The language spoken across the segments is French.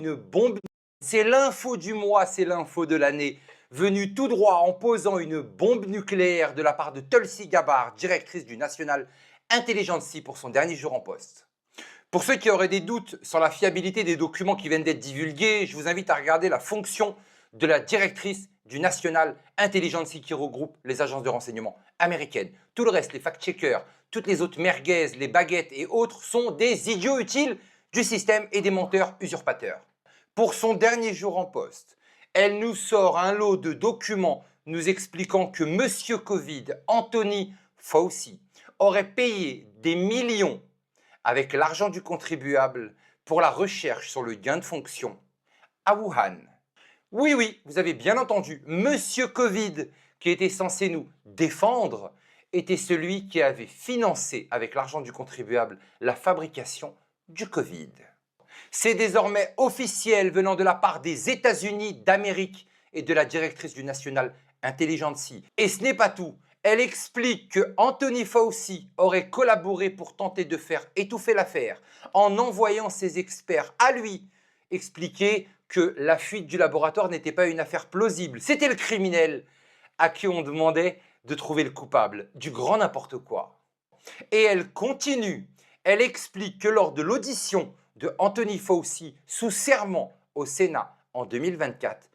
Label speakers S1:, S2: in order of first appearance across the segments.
S1: Une bombe, c'est l'info du mois, c'est l'info de l'année. Venue tout droit en posant une bombe nucléaire de la part de Tulsi Gabbard, directrice du National Intelligence pour son dernier jour en poste. Pour ceux qui auraient des doutes sur la fiabilité des documents qui viennent d'être divulgués, je vous invite à regarder la fonction de la directrice du National Intelligence qui regroupe les agences de renseignement américaines. Tout le reste, les fact-checkers, toutes les autres merguez, les baguettes et autres sont des idiots utiles du système et des menteurs usurpateurs. Pour son dernier jour en poste, elle nous sort un lot de documents nous expliquant que Monsieur Covid, Anthony Fauci, aurait payé des millions avec l'argent du contribuable pour la recherche sur le gain de fonction à Wuhan. Oui, oui, vous avez bien entendu, Monsieur Covid, qui était censé nous défendre, était celui qui avait financé avec l'argent du contribuable la fabrication du Covid. C'est désormais officiel venant de la part des États-Unis d'Amérique et de la directrice du National Intelligence. Et ce n'est pas tout. Elle explique que Anthony Fauci aurait collaboré pour tenter de faire étouffer l'affaire en envoyant ses experts à lui expliquer que la fuite du laboratoire n'était pas une affaire plausible. C'était le criminel à qui on demandait de trouver le coupable du grand n'importe quoi. Et elle continue. Elle explique que lors de l'audition de Anthony Fauci sous serment au Sénat en 2024,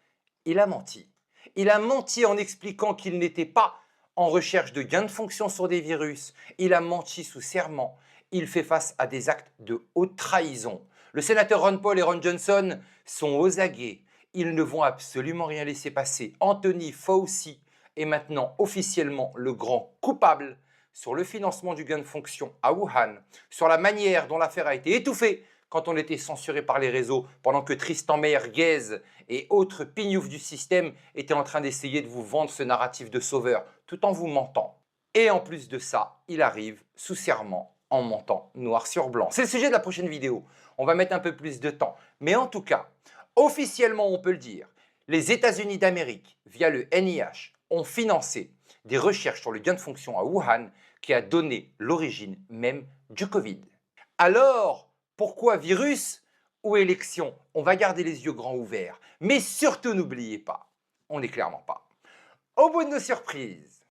S1: il a menti. Il a menti en expliquant qu'il n'était pas en recherche de gain de fonction sur des virus. Il a menti sous serment. Il fait face à des actes de haute trahison. Le sénateur Ron Paul et Ron Johnson sont aux aguets. Ils ne vont absolument rien laisser passer. Anthony Fauci est maintenant officiellement le grand coupable sur le financement du gain de fonction à Wuhan, sur la manière dont l'affaire a été étouffée quand on était censuré par les réseaux, pendant que Tristan Meyer-Guez et autres pignoufs du système étaient en train d'essayer de vous vendre ce narratif de sauveur, tout en vous mentant. Et en plus de ça, il arrive sous serment en mentant noir sur blanc. C'est le sujet de la prochaine vidéo. On va mettre un peu plus de temps. Mais en tout cas, officiellement, on peut le dire, les États-Unis d'Amérique, via le NIH, ont financé des recherches sur le gain de fonction à Wuhan qui a donné l'origine même du Covid. Alors, pourquoi virus ou élection? On va garder les yeux grands ouverts. Mais surtout, n'oubliez pas, on n'est clairement pas au bout de nos surprises.